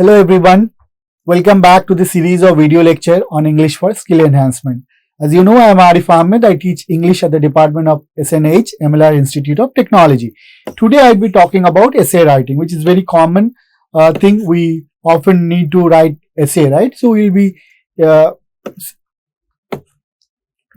Hello everyone, welcome back to the series of video lecture on English for skill enhancement. As you know, I am Arif Ahammed. I teach English at the Department of SNH, MLR Institute of Technology. Today I will be talking about essay writing, which is very common thing. We often need to write essay, right? So we will be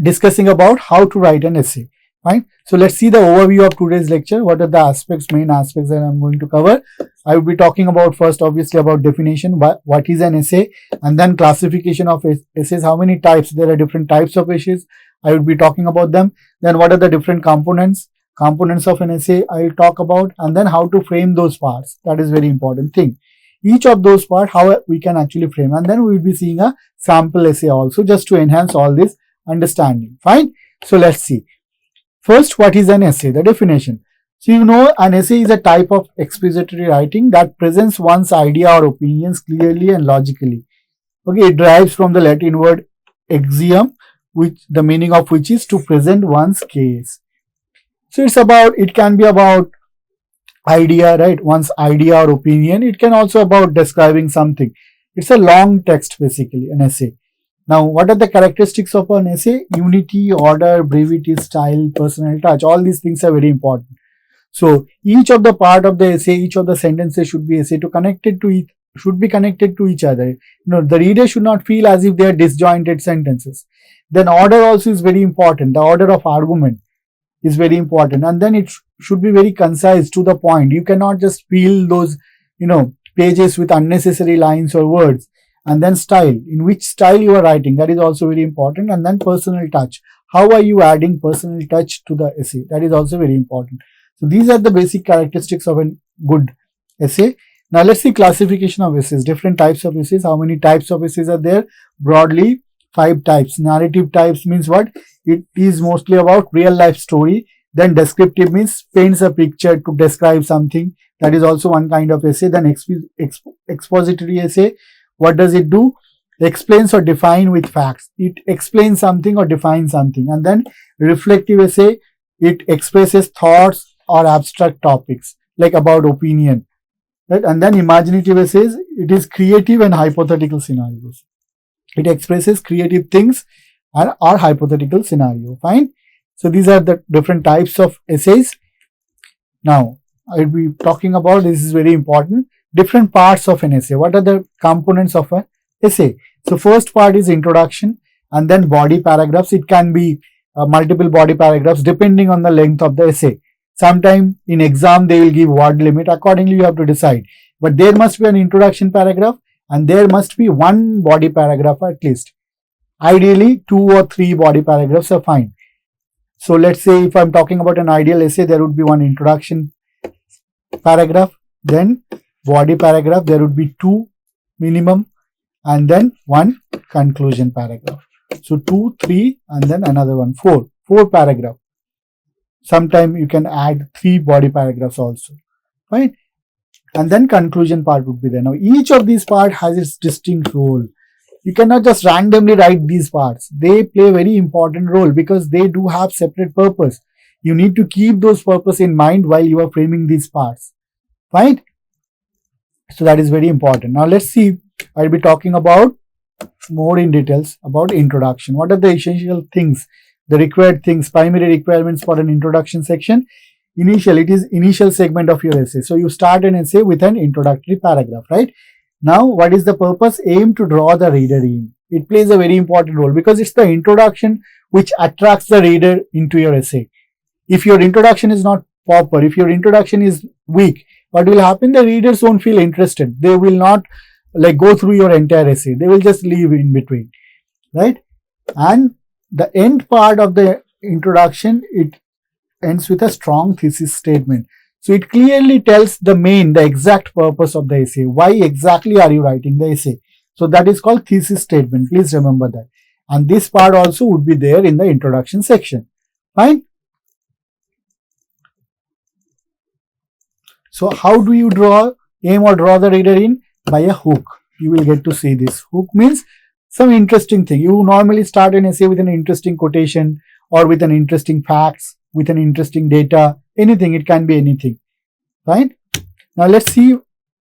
discussing about how to write an essay. Fine. So let's see the overview of today's lecture. What are the main aspects that I'm going to cover? I will be talking about first, obviously, about definition, what is an essay, and then classification of essays, how many types, there are different types of essays. I will be talking about them. Then what are the different components of an essay I will talk about, and then how to frame those parts. That is very important thing. Each of those parts, how we can actually frame, and then we will be seeing a sample essay also, just to enhance all this understanding. Fine. So let's see. First, what is an essay? The definition. So you know, an essay is a type of expository writing that presents one's idea or opinions clearly and logically. Okay, it derives from the Latin word axiom, which the meaning of which is to present one's case. So it can be about idea, right? One's idea or opinion. It can also about describing something. It's a long text basically, an essay. Now, what are the characteristics of an essay? Unity, order, brevity, style, personal touch. All these things are very important. So, each of the part of the essay, each of the sentences should be connected to each other. You know, the reader should not feel as if they are disjointed sentences. Then order also is very important. The order of argument is very important. And then it should be very concise, to the point. You cannot just fill those, pages with unnecessary lines or words. And then style, in which style you are writing, that is also very important. And then personal touch, how are you adding personal touch to the essay, that is also very important. So these are the basic characteristics of a good essay. Now let's see classification of essays, different types of essays. How many types of essays are there? Broadly 5 types. Narrative types means what? It is mostly about real life story. Then descriptive means paints a picture to describe something, that is also one kind of essay. Then expository essay, what does it do? Explains or define with facts. It explains something or defines something. And then reflective essay, it expresses thoughts or abstract topics, like about opinion. Right? And then imaginative essays, it is creative and hypothetical scenarios. It expresses creative things or hypothetical scenario. Fine. So these are the different types of essays. Now, I will be talking about, this is very important, different parts of an essay. What are the components of an essay? So first part is introduction, and then body paragraphs. It can be multiple body paragraphs depending on the length of the essay. Sometime in exam they will give word limit. Accordingly you have to decide. But there must be an introduction paragraph, and there must be one body paragraph at least. Ideally 2 or 3 body paragraphs are fine. So let's say if I'm talking about an ideal essay, there would be one introduction paragraph, then body paragraph, there would be 2 minimum, and then 1 conclusion paragraph. So 2, 3, and then another one, 4 paragraph. Sometime you can add 3 body paragraphs also, right? And then conclusion part would be there. Now each of these parts has its distinct role. You cannot just randomly write these parts. They play a very important role because they do have separate purpose. You need to keep those purpose in mind while you are framing these parts, right? So that is very important. Now let's see, I'll be talking about more in details about introduction. What are the essential things, the required things, primary requirements for an introduction section? It is initial segment of your essay. So you start an essay with an introductory paragraph, right? Now what is the purpose? Aim to draw the reader in. It plays a very important role because it's the introduction which attracts the reader into your essay. If your introduction is not proper, if your introduction is weak, what will happen? The readers won't feel interested. They will not go through your entire essay. They will just leave in between, right? And the end part of the introduction, it ends with a strong thesis statement. So it clearly tells the exact purpose of the essay. Why exactly are you writing the essay? So that is called thesis statement. Please remember that. And this part also would be there in the introduction section. Fine. So how do you aim or draw the reader in? By a hook. You will get to see this. Hook means some interesting thing. You normally start an essay with an interesting quotation or with an interesting facts, with an interesting data, anything. It can be anything. Right? Now let's see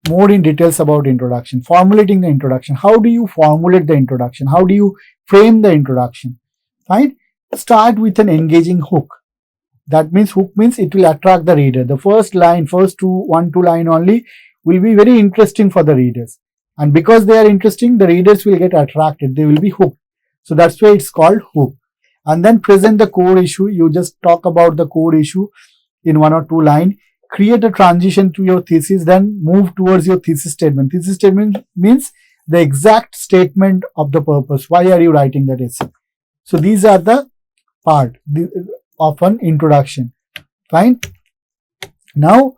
more in details about introduction. Formulating the introduction. How do you formulate the introduction? How do you frame the introduction? Fine. Start with an engaging hook. That means hook means it will attract the reader. The first line, first two line only will be very interesting for the readers. And because they are interesting, the readers will get attracted. They will be hooked. So that's why it's called hook. And then present the core issue. You just talk about the core issue in 1 or 2 lines. Create a transition to your thesis, then move towards your thesis statement. Thesis statement means the exact statement of the purpose. Why are you writing that essay? So these are the part of an introduction. Fine. Now,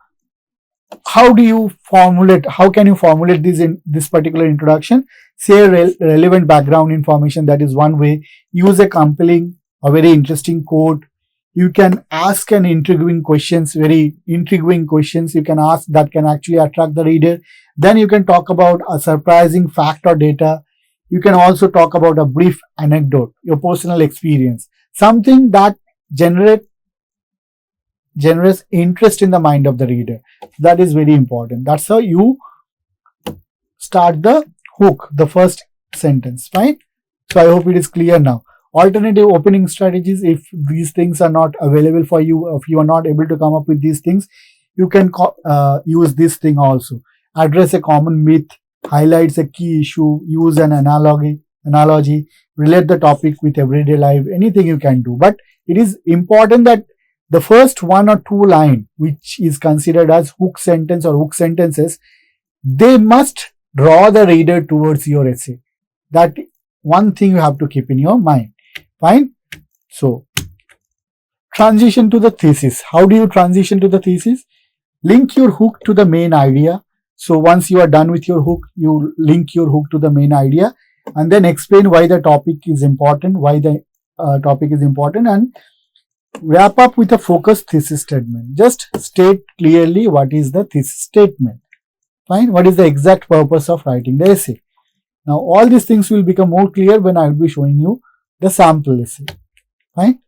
how do you formulate? How can you formulate this particular introduction? Say relevant background information. That is one way. Use a compelling, a very interesting quote. You can ask an intriguing questions, very intriguing questions you can ask that can actually attract the reader. Then you can talk about a surprising fact or data. You can also talk about a brief anecdote, your personal experience, something that generates interest in the mind of the reader. That is very important. That's how you start the hook, the first sentence. Fine. So I hope it is clear now. Alternative opening strategies, if these things are not available for you, if you are not able to come up with these things, you can use this thing also. Address a common myth, highlights a key issue, use an analogy, relate the topic with everyday life, anything you can do. But it is important that the first 1 or 2 line, which is considered as hook sentence or hook sentences, they must draw the reader towards your essay. That one thing you have to keep in your mind. Fine. So, transition to the thesis. How do you transition to the thesis? Link your hook to the main idea. So, once you are done with your hook, you link your hook to the main idea and then explain why the topic is important, and wrap up with a focused thesis statement. Just state clearly what is the thesis statement. Fine. What is the exact purpose of writing the essay? Now, all these things will become more clear when I will be showing you the sample essay. Fine.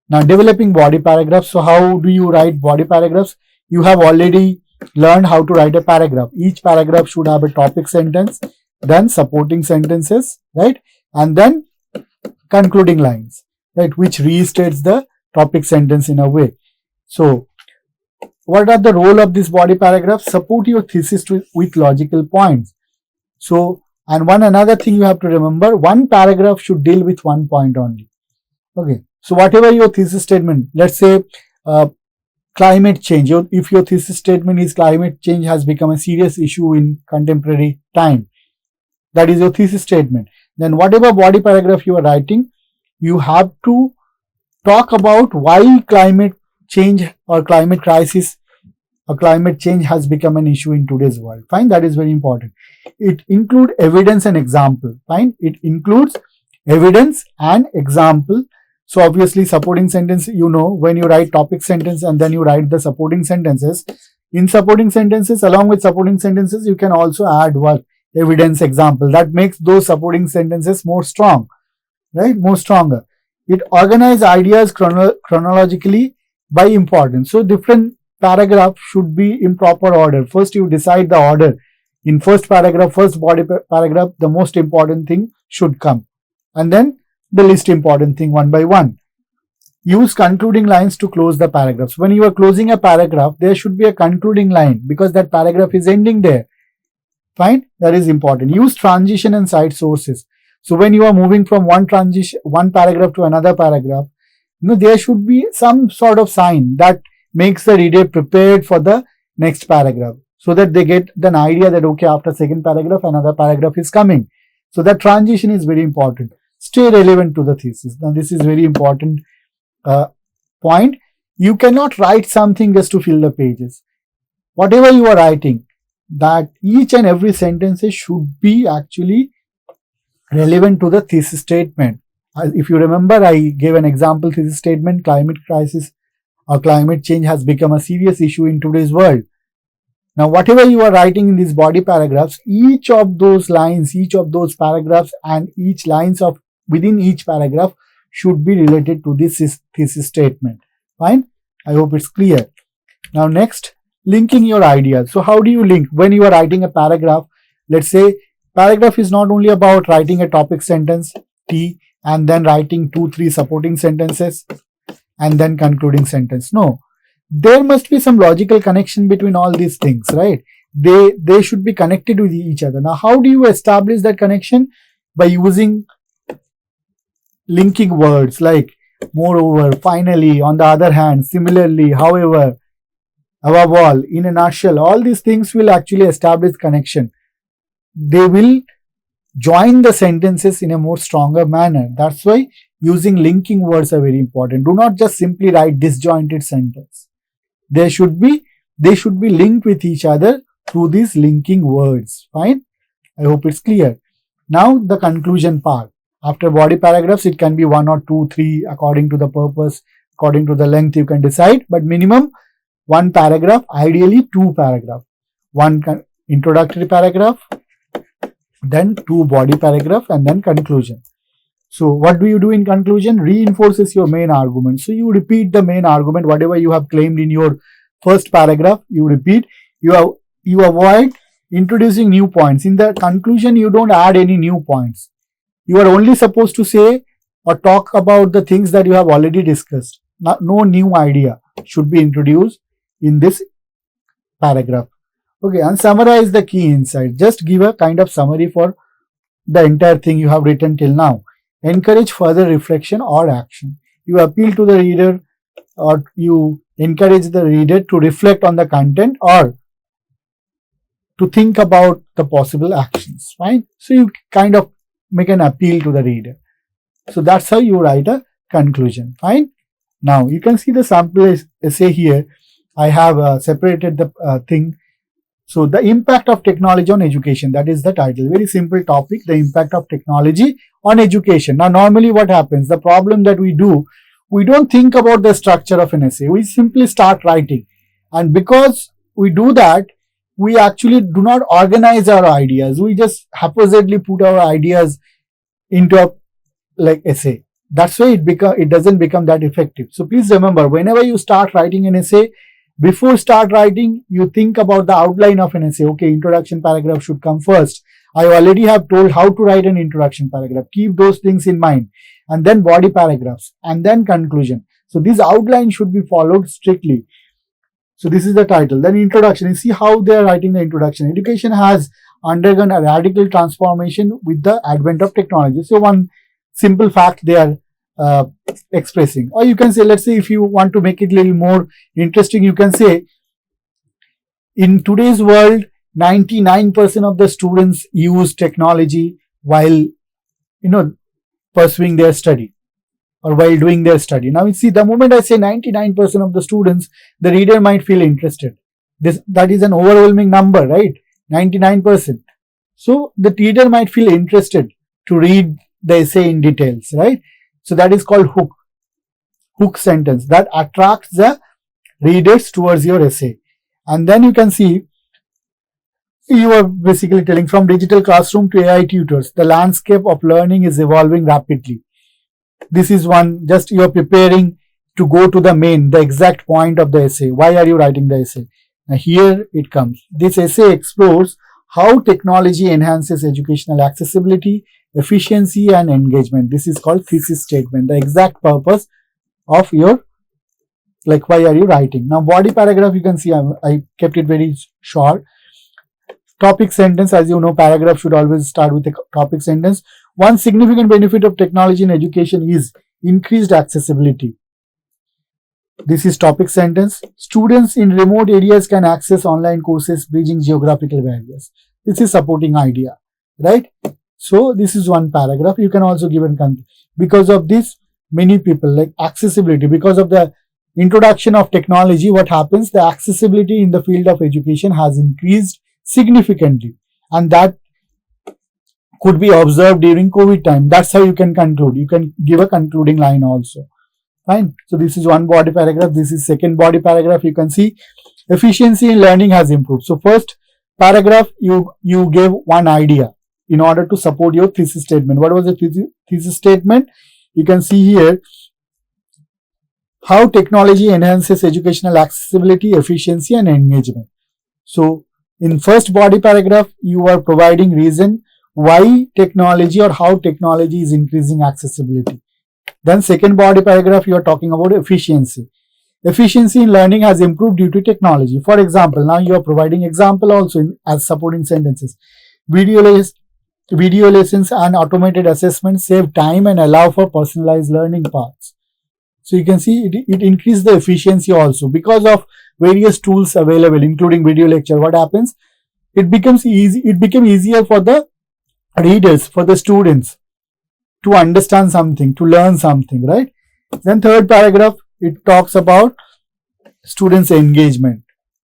Now, developing body paragraphs. So, how do you write body paragraphs? You have already learned how to write a paragraph. Each paragraph should have a topic sentence, then supporting sentences, right? And then concluding lines, right? Which restates the topic sentence in a way. So, what are the role of this body paragraph? Support your thesis with logical points. So, and another thing you have to remember, one paragraph should deal with one point only. Okay. So, whatever your thesis statement, let's say climate change. If your thesis statement is climate change has become a serious issue in contemporary time, that is your thesis statement. Then whatever body paragraph you are writing, you have to talk about why climate change or climate crisis or climate change has become an issue in today's world. Fine, that is very important. It includes evidence and example. Fine, it includes evidence and example. So obviously supporting sentence, when you write topic sentence and then you write the supporting sentences. In supporting sentences, along with supporting sentences, you can also add what? Evidence, example. That makes those supporting sentences more strong, right? More stronger. It organizes ideas chronologically by importance. So different paragraph should be in proper order. First, you decide the order. In first paragraph, first body paragraph, the most important thing should come. And then the least important thing one by one. Use concluding lines to close the paragraphs. When you are closing a paragraph, there should be a concluding line because that paragraph is ending there. Fine, that is important. Use transition and side sources. So when you are moving from one paragraph to another paragraph, there should be some sort of sign that makes the reader prepared for the next paragraph, so that they get an idea that okay, after second paragraph, another paragraph is coming. So that transition is very important. Stay relevant to the thesis. Now this is very important point. You cannot write something just to fill the pages. Whatever you are writing, that each and every sentence should be actually relevant to the thesis statement. If you remember, I gave an example thesis statement: climate crisis or climate change has become a serious issue in today's world. Now, whatever you are writing in these body paragraphs, each of those lines, each of those paragraphs, and each lines of within each paragraph should be related to this thesis statement. Fine. I hope it's clear. Now, next, linking your ideas. So how do you link? When you are writing a paragraph, let's say paragraph is not only about writing a topic sentence, T, and then writing 2-3 supporting sentences and then concluding sentence. No, there must be some logical connection between all these things, right? They should be connected with each other. Now, how do you establish that connection? By using linking words like moreover, finally, on the other hand, similarly, however, above all, in a nutshell. All these things will actually establish connection. They will join the sentences in a more stronger manner. That's why using linking words are very important. Do not just simply write disjointed sentence. They should be linked with each other through these linking words. Fine. I hope it's clear. Now the conclusion part. After body paragraphs, it can be 1 or 2, 3 according to the purpose, according to the length you can decide, but minimum 1 paragraph, ideally 2 paragraphs. 1 introductory paragraph, then 2 body paragraph, and then conclusion. So what do you do in conclusion? Reinforces your main argument. So you repeat the main argument, whatever you have claimed in your first paragraph, you repeat. You avoid introducing new points. In the conclusion, you don't add any new points. You are only supposed to say or talk about the things that you have already discussed. No new idea should be introduced in this paragraph. Okay, and summarize the key insights. Just give a kind of summary for the entire thing you have written till now. Encourage further reflection or action. You appeal to the reader or you encourage the reader to reflect on the content or to think about the possible actions. Fine. So you kind of make an appeal to the reader. So that's how you write a conclusion. Fine. Now you can see the sample essay here. I have separated the thing. So the impact of technology on education, that is the title. Very simple topic, the impact of technology on education. Now normally what happens, the problem that we do, we don't think about the structure of an essay. We simply start writing. And because we do that, we actually do not organize our ideas. We just haphazardly put our ideas into a essay. That's why it doesn't become that effective. So please remember, whenever you start writing an essay, before start writing, you think about the outline of an essay. Okay, introduction paragraph should come first. I already have told how to write an introduction paragraph. Keep those things in mind. And then body paragraphs and then conclusion. So this outline should be followed strictly. So this is the title. Then introduction. You see how they are writing the introduction. Education has undergone a radical transformation with the advent of technology. So one simple fact they are expressing. Or you can say, let's say if you want to make it a little more interesting, you can say, in today's world, 99% of the students use technology while, pursuing their study or while doing their study. Now you see, the moment I say 99% of the students, the reader might feel interested. That is an overwhelming number, right? 99%. So the reader might feel interested to read the essay in details, right? So that is called hook sentence that attracts the readers towards your essay. And then you can see, you are basically telling from digital classroom to AI tutors, the landscape of learning is evolving rapidly. This is one, just you are preparing to go to the exact point of the essay. Why are you writing the essay? Now here it comes. This essay explores how technology enhances educational accessibility, efficiency and engagement. This is called thesis statement, the exact purpose of your, why are you writing. Now body paragraph, you can see I kept it very short. Topic sentence, as you know, paragraph should always start with a topic sentence. One significant benefit of technology in education is increased accessibility. This is topic sentence. Students in remote areas can access online courses bridging geographical barriers. This is supporting idea, right? So this is one paragraph. You can also give because of this, many people accessibility, because of the introduction of technology, what happens? The accessibility in the field of education has increased significantly, and that could be observed during COVID time. That's how you can conclude. You can give a concluding line also. Fine. So this is one body paragraph. This is second body paragraph. You can see efficiency in learning has improved. So first paragraph, you gave one idea in order to support your thesis statement. What was the thesis statement? You can see here how technology enhances educational accessibility, efficiency, and engagement. So in first body paragraph, you are providing reason why technology or how technology is increasing accessibility. Then second body paragraph, you are talking about efficiency. Efficiency in learning has improved due to technology. For example, now you are providing example also as supporting sentences. Video lessons and automated assessments save time and allow for personalized learning paths. So you can see it increases the efficiency also because of various tools available, including video lecture. What happens? It became easier for the readers, for the students to understand something, to learn something, right? Then third paragraph, it talks about students' engagement.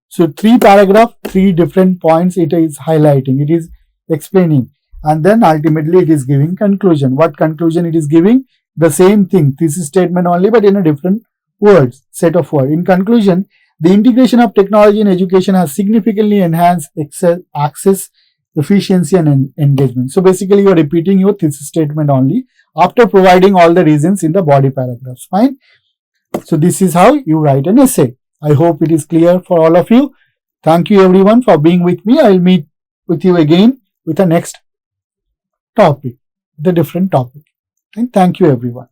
So three paragraph, three different points it is highlighting, it is explaining, and then ultimately it is giving conclusion. What conclusion it is giving? The same thing, thesis statement only, but in a different words, set of words. In conclusion, the integration of technology in education has significantly enhanced access, efficiency, and engagement. So basically, you are repeating your thesis statement only after providing all the reasons in the body paragraphs. Fine. So this is how you write an essay. I hope it is clear for all of you. Thank you everyone for being with me. I will meet with you again with the next topic, the different topic. And thank you everyone.